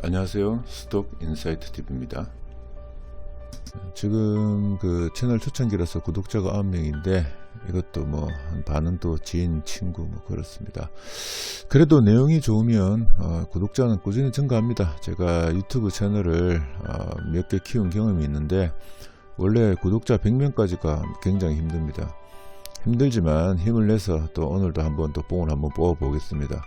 안녕하세요. 스톡 인사이트 TV입니다. 지금 그 채널 초창기라서 구독자가 9명인데 이것도 뭐 한 반은 또 지인, 친구 뭐 그렇습니다. 그래도 내용이 좋으면 구독자는 꾸준히 증가합니다. 제가 유튜브 채널을 몇 개 키운 경험이 있는데 원래 구독자 100명까지가 굉장히 힘듭니다. 힘들지만 힘을 내서 또 오늘도 한번 또 뽕을 한번 뽑아 보겠습니다.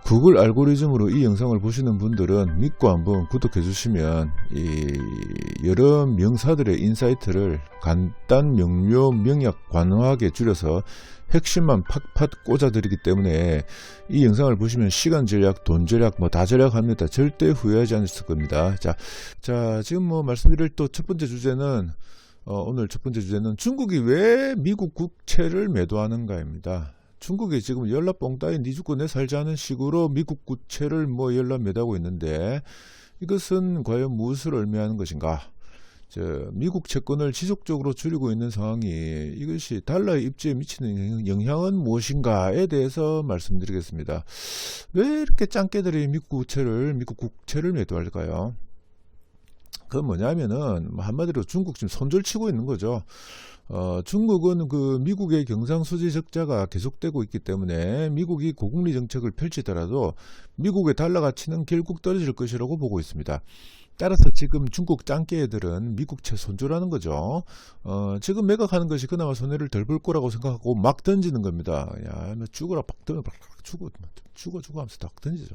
구글 알고리즘으로 이 영상을 보시는 분들은 믿고 한번 구독해 주시면 이 여러 명사들의 인사이트를 간단 명료 명약 관화하게 줄여서 핵심만 팍팍 꽂아 드리기 때문에 이 영상을 보시면 시간 절약, 돈 절약 뭐 다 절약합니다. 절대 후회하지 않으실 겁니다. 자 지금 뭐 말씀드릴 또 첫 번째 주제는 오늘 첫 번째 주제는 중국이 왜 미국 국채를 매도하는가입니다. 중국이 지금 열라 뽕 따위 니 죽고 내 살자는 식으로 미국 국채를 뭐 열라 매도하고 있는데 이것은 과연 무엇을 의미하는 것인가? 미국 채권을 지속적으로 줄이고 있는 상황이 이것이 달러의 입지에 미치는 영향은 무엇인가에 대해서 말씀드리겠습니다. 왜 이렇게 짱깨들이 미국 국채를 매도할까요? 그건 뭐냐면은 한마디로 중국 지금 손절치고 있는 거죠. 중국은 그 미국의 경상수지 적자가 계속되고 있기 때문에 미국이 고금리 정책을 펼치더라도 미국의 달러 가치는 결국 떨어질 것이라고 보고 있습니다. 따라서 지금 중국 짱깨들은 미국채 손절하는 거죠. 지금 매각하는 것이 그나마 손해를 덜 볼 거라고 생각하고 막 던지는 겁니다. 야, 너 죽어라, 막 던져, 죽어 하면서 딱 던지죠.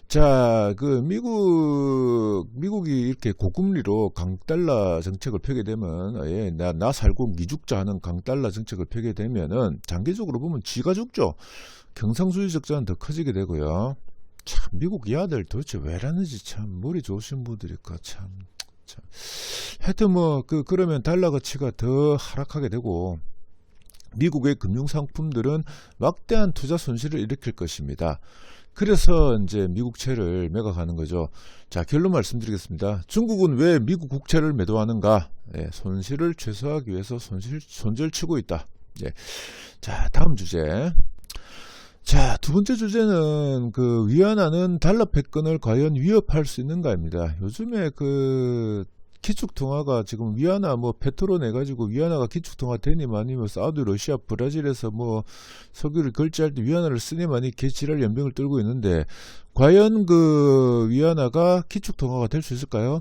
자, 그 미국이 이렇게 고금리로 강달러 정책을 펴게 되면, 나 살고 니 죽자 하는 강달러 정책을 펴게 되면은 장기적으로 보면 지가 죽죠. 경상수지 적자는 더 커지게 되고요. 참 미국 이 아들 도대체 왜라는지 참 머리 좋으신 분들일까 참. 하여튼 뭐 그러면 달러 가치가 더 하락하게 되고 미국의 금융상품들은 막대한 투자 손실을 일으킬 것입니다. 그래서 이제 미국채를 매각하는 거죠. 자, 결론 말씀드리겠습니다. 중국은 왜 미국 국채를 매도하는가? 손실을 최소화하기 위해서 손절치고 있다. 자, 다음 주제. 자, 두 번째 주제는 그 위안화는 달러 패권을 과연 위협할 수 있는가입니다. 요즘에 그 기축통화가 지금 위안화 뭐 페트로 내가지고 위안화가 기축통화 되니만 아니면 사우디, 러시아, 브라질에서 뭐 석유를 결제할 때 위안화를 쓰니만 이 개지랄 연병을 떨고 있는데 과연 그 위안화가 기축통화가 될 수 있을까요?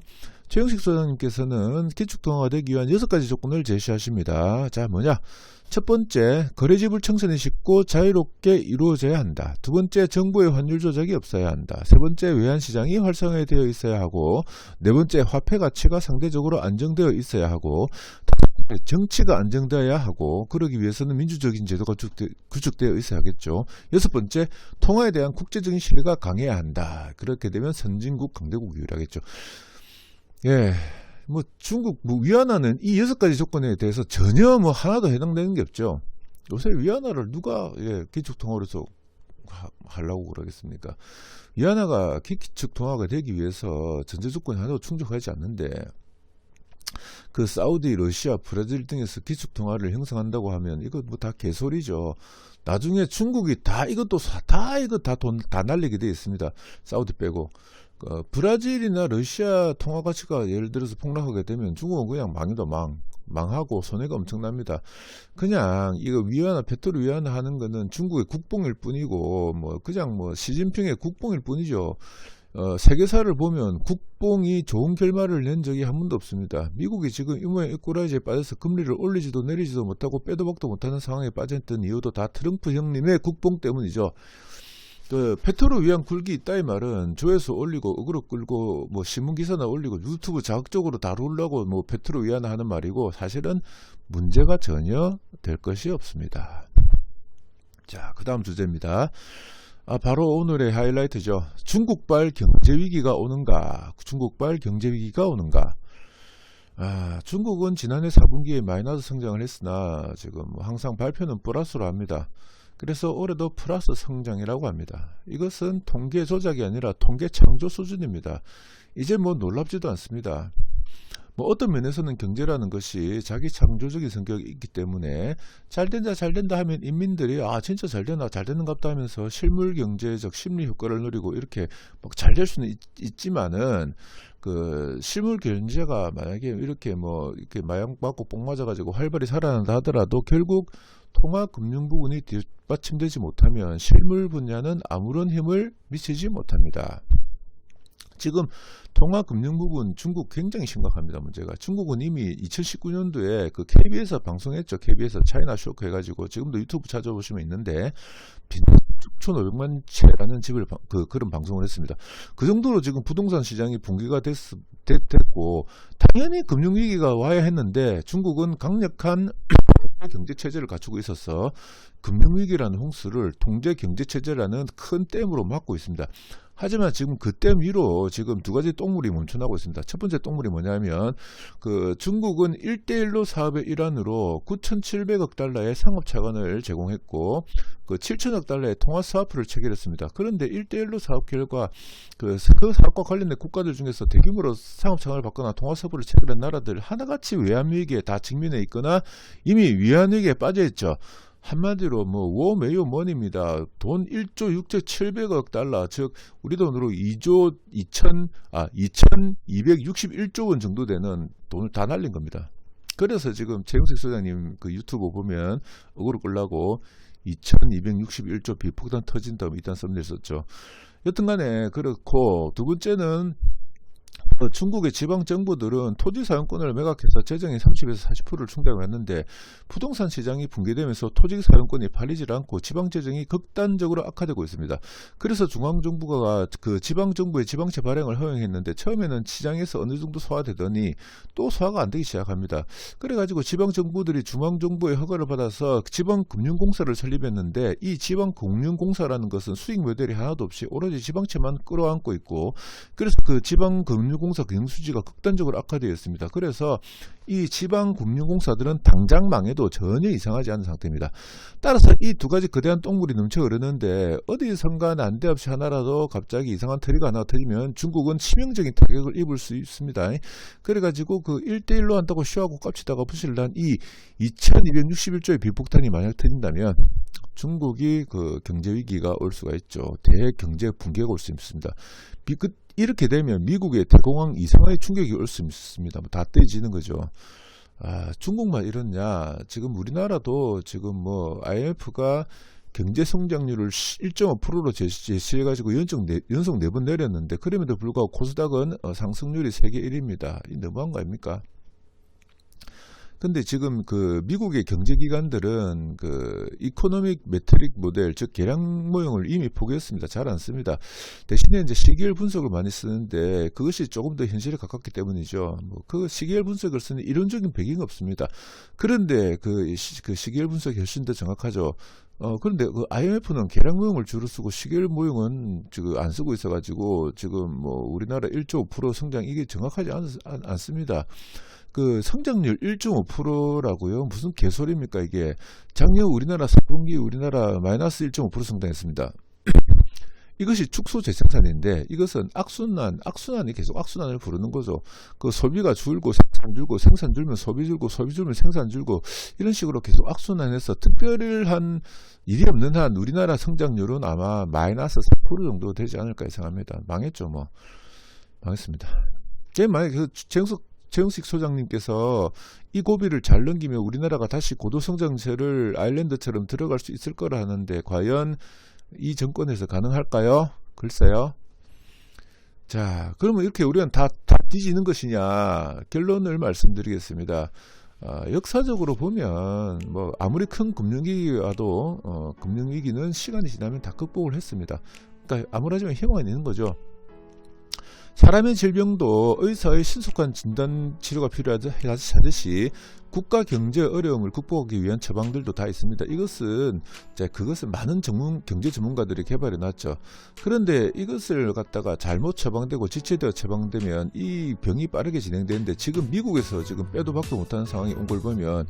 최영식 소장님께서는 기축통화가 되기 위한 6가지 조건을 제시하십니다. 자, 뭐냐? 첫 번째, 거래지불 청산이 쉽고 자유롭게 이루어져야 한다. 두 번째, 정부의 환율 조작이 없어야 한다. 세 번째, 외환시장이 활성화되어 있어야 하고, 네 번째, 화폐 가치가 상대적으로 안정되어 있어야 하고, 다섯 번째, 정치가 안정되어야 하고, 그러기 위해서는 민주적인 제도가 구축되어 있어야 하겠죠. 여섯 번째, 통화에 대한 국제적인 신뢰가 강해야 한다. 그렇게 되면 선진국, 강대국이 유리하겠죠. 뭐 중국 위안화는 이 6가지 조건에 대해서 전혀 뭐 하나도 해당되는 게 없죠. 요새 위안화를 누가 기축통화로서 하려고 그러겠습니까? 위안화가 기축통화가 되기 위해서 전제 조건이 하나도 충족하지 않는데 그 사우디, 러시아, 브라질 등에서 기축통화를 형성한다고 하면 이거 뭐 다 개소리죠. 나중에 중국이 이거 돈 다 날리게 돼 있습니다. 사우디 빼고. 브라질이나 러시아 통화 가치가 예를 들어서 폭락하게 되면 중국은 그냥 망하고 손해가 엄청납니다. 그냥 이거 위안화, 페트로 위안화 하는 거는 중국의 국뽕일 뿐이고 그냥 시진핑의 국뽕일 뿐이죠. 세계사를 보면 국뽕이 좋은 결말을 낸 적이 한 번도 없습니다. 미국이 지금 이 모양 이 꼬라지에 빠져서 금리를 올리지도 내리지도 못하고 빼도 박도 못하는 상황에 빠졌던 이유도 다 트럼프 형님의 국뽕 때문이죠. 페트로 위안 굴기 있다 이 말은 조회수 올리고 어그로 끌고 신문기사나 올리고 유튜브 자극적으로 다루려고 페트로 위안화 하는 말이고 사실은 문제가 전혀 될 것이 없습니다. 자, 그 다음 주제입니다. 바로 오늘의 하이라이트죠. 중국발 경제위기가 오는가? 중국은 지난해 4분기에 마이너스 성장을 했으나 지금 항상 발표는 플러스로 합니다. 그래서 올해도 플러스 성장이라고 합니다. 이것은 통계 조작이 아니라 통계 창조 수준입니다. 이제 놀랍지도 않습니다. 뭐 어떤 면에서는 경제라는 것이 자기 창조적인 성격이 있기 때문에 잘 된다 잘 된다 하면 인민들이 아 진짜 잘 되나 잘 되는갑다 하면서 실물 경제적 심리 효과를 누리고 이렇게 막 잘 될 수는 있지만은 그 실물 경제가 만약에 이렇게 뭐 이렇게 마약 맞고 뽕 맞아가지고 활발히 살아난다 하더라도 결국 통합 금융 부분이 뒷받침되지 못하면 실물 분야는 아무런 힘을 미치지 못합니다. 지금 통합 금융 부분 중국 굉장히 심각합니다. 문제가 중국은 이미 2019년도에 그 KBS 방송했죠. KBS 차이나 쇼크 해가지고 지금도 유튜브 찾아보시면 있는데 6,500만 채라는 집을 그런 방송을 했습니다. 그 정도로 지금 부동산 시장이 붕괴가 됐고 당연히 금융위기가 와야 했는데 중국은 강력한 경제체제를 갖추고 있어서 금융위기라는 홍수를 통제경제체제라는 큰 댐으로 막고 있습니다. 하지만 지금 그 댐 위로 지금 두 가지 똥물이 멈춰나고 있습니다. 첫 번째 똥물이 뭐냐면 그 중국은 1대1로 사업의 일환으로 9,700억 달러의 상업차관을 제공했고 그 7천억 달러의 통화사업부를 체결했습니다. 그런데 1대1로 사업 결과 그 사업과 관련된 국가들 중에서 대규모로 상업차관을 받거나 통화사업부를 체결한 나라들 하나같이 외환위기에 다 직면해 있거나 이미 위안위기에 빠져 있죠. 한마디로 뭐 워메요 머니입니다. 돈 1조 6조 700억 달러, 즉 우리 돈으로 2조 2261조 원 정도 되는 돈을 다 날린 겁니다. 그래서 지금 최영식 소장님 그 유튜브 보면 어그로 끌라고 2261조 비폭탄 터진다 이딴 썸네일 썼죠. 여튼간에 그렇고 두 번째는 중국의 지방 정부들은 토지 사용권을 매각해서 재정의 30에서 40%를 충당을 했는데 부동산 시장이 붕괴되면서 토지 사용권이 팔리질 않고 지방 재정이 극단적으로 악화되고 있습니다. 그래서 중앙정부가 그 지방정부의 지방채 발행을 허용했는데 처음에는 시장에서 어느 정도 소화되더니 또 소화가 안 되기 시작합니다. 그래가지고 지방정부들이 중앙정부의 허가를 받아서 지방금융공사를 설립했는데 이 지방금융공사라는 것은 수익 모델이 하나도 없이 오로지 지방채만 끌어안고 있고 그래서 그 지방금융공사 경영수지가 극단적으로 악화되어 있습니다. 그래서 이 지방금융공사들은 당장 망해도 전혀 이상하지 않은 상태입니다. 따라서 이 두 가지 거대한 똥물이 넘쳐 흐르는데 어디선가 난데없이 하나라도 갑자기 이상한 트리가 하나 터지면 중국은 치명적인 타격을 입을 수 있습니다. 그래가지고 그 1대1로 한다고 쇼하고 깝치다가 부실을 한 이 2261조의 비폭탄이 만약 터진다면 중국이 그 경제위기가 올 수가 있죠. 대경제 붕괴가 올 수 있습니다. 이렇게 되면 미국의 대공황 이상의 충격이 올 수 있습니다. 다 떼지는 거죠. 중국만 이러냐? 지금 우리나라도 지금 뭐 IMF가 경제 성장률을 1.5%로 제시해가지고 연속 4번 내렸는데 그럼에도 불구하고 코스닥은 상승률이 세계 1위입니다. 이 너무한 거 아닙니까? 근데 지금 그 미국의 경제기관들은 그 이코노믹 메트릭 모델, 즉 계량 모형을 이미 포기했습니다. 잘 안 씁니다. 대신에 이제 시계열 분석을 많이 쓰는데 그것이 조금 더 현실에 가깝기 때문이죠. 뭐 그 시계열 분석을 쓰는 이론적인 배경이 없습니다. 그런데 그 시계열 분석이 훨씬 더 정확하죠. 그런데 그 IMF는 계량 모형을 주로 쓰고 시계열 모형은 지금 안 쓰고 있어가지고 지금 뭐 우리나라 1조 5% 성장 이게 정확하지 않습니다. 그 성장률 1.5%라고요? 무슨 개소리입니까 이게? 작년 우리나라 4분기 우리나라 마이너스 1.5% 성장했습니다. 이것이 축소 재생산인데 이것은 악순환이 계속 악순환을 부르는 거죠. 그 소비가 줄고 생산 줄고 생산 줄면 소비 줄고 소비 줄면 생산 줄고 이런 식으로 계속 악순환해서 특별한 일이 없는 한 우리나라 성장률은 아마 마이너스 4% 정도 되지 않을까 예상합니다. 망했죠 뭐. 망했습니다. 만약에 그 최영식 소장님께서 이 고비를 잘 넘기면 우리나라가 다시 고도성장세를 아일랜드처럼 들어갈 수 있을 거라 하는데 과연 이 정권에서 가능할까요? 글쎄요. 자, 그러면 이렇게 우리는 다 뒤지는 것이냐? 결론을 말씀드리겠습니다. 역사적으로 보면 뭐 아무리 큰 금융위기가 와도 금융위기는 시간이 지나면 다 극복을 했습니다. 그러니까 아무라지만 희망은 있는 거죠. 사람의 질병도 의사의 신속한 진단 치료가 필요하듯이 국가 경제 어려움을 극복하기 위한 처방들도 다 있습니다. 그것은 많은 경제 전문가들이 개발해 놨죠. 그런데 이것을 갖다가 잘못 처방되고 지체되어 처방되면 이 병이 빠르게 진행되는데 지금 미국에서 지금 빼도 박도 못하는 상황이 온 걸 보면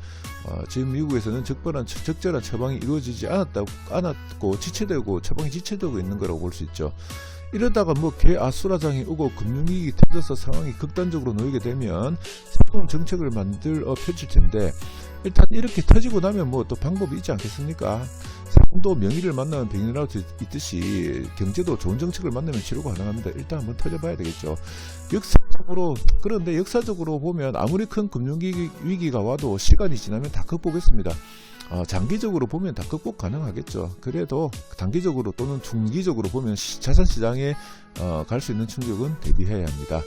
지금 미국에서는 적절한 처방이 이루어지지 않았고 지체되고 처방이 지체되고 있는 거라고 볼 수 있죠. 이러다가 뭐 개아수라장이 오고 금융위기 터져서 상황이 극단적으로 놓이게 되면 새로운 정책을 펼칠 텐데, 일단 이렇게 터지고 나면 뭐 또 방법이 있지 않겠습니까? 사람도 명의를 만나면 병이라고 있듯이 경제도 좋은 정책을 만나면 치료가 가능합니다. 일단 한번 터져봐야 되겠죠. 그런데 역사적으로 보면 아무리 큰 금융위기가 와도 시간이 지나면 다 극복했습니다. 장기적으로 보면 다 극복 가능하겠죠. 그래도 단기적으로 또는 중기적으로 보면 자산시장에 갈 수 있는 충격은 대비해야 합니다.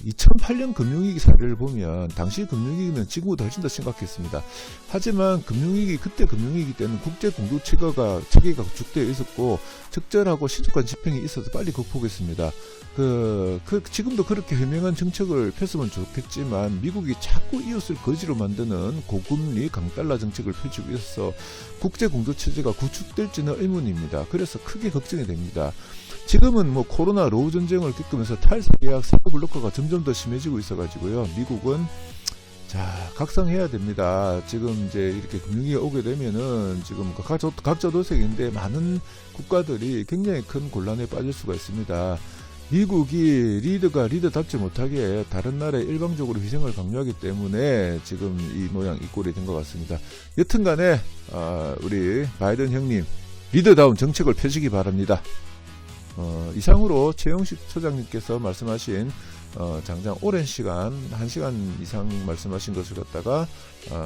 2008년 금융위기 사례를 보면 당시 금융위기는 지금보다 훨씬 더 심각했습니다. 하지만 그때 금융위기 때는 국제 공조 체계가 구축되어 있었고 적절하고 신속한 집행이 있어서 빨리 극복했습니다. 지금도 그렇게 현명한 정책을 폈으면 좋겠지만 미국이 자꾸 이웃을 거지로 만드는 고금리 강달러 정책을 펼치고 있어서 국제 공조 체제가 구축될지는 의문입니다. 그래서 크게 걱정이 됩니다. 지금은 뭐 코로나 로우 전쟁을 겪으면서 탈세 계약 세계 블로커가 점점 더 심해지고 있어가지고요. 미국은 각성해야 됩니다. 지금 이제 이렇게 금융위기가 오게 되면은 지금 각자도색인데 많은 국가들이 굉장히 큰 곤란에 빠질 수가 있습니다. 미국이 리더답지 못하게 다른 나라에 일방적으로 희생을 강요하기 때문에 지금 이 모양 이 꼴이 된 것 같습니다. 여튼간에 우리 바이든 형님 리더다운 정책을 펴시기 바랍니다. 이상으로 최영식 소장님께서 말씀하신 장장 오랜 시간 1시간 이상 말씀하신 것을 갖다가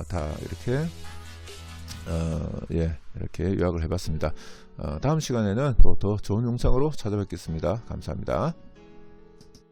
다 이렇게 이렇게 요약을 해봤습니다. 다음 시간에는 또 더 좋은 영상으로 찾아뵙겠습니다. 감사합니다.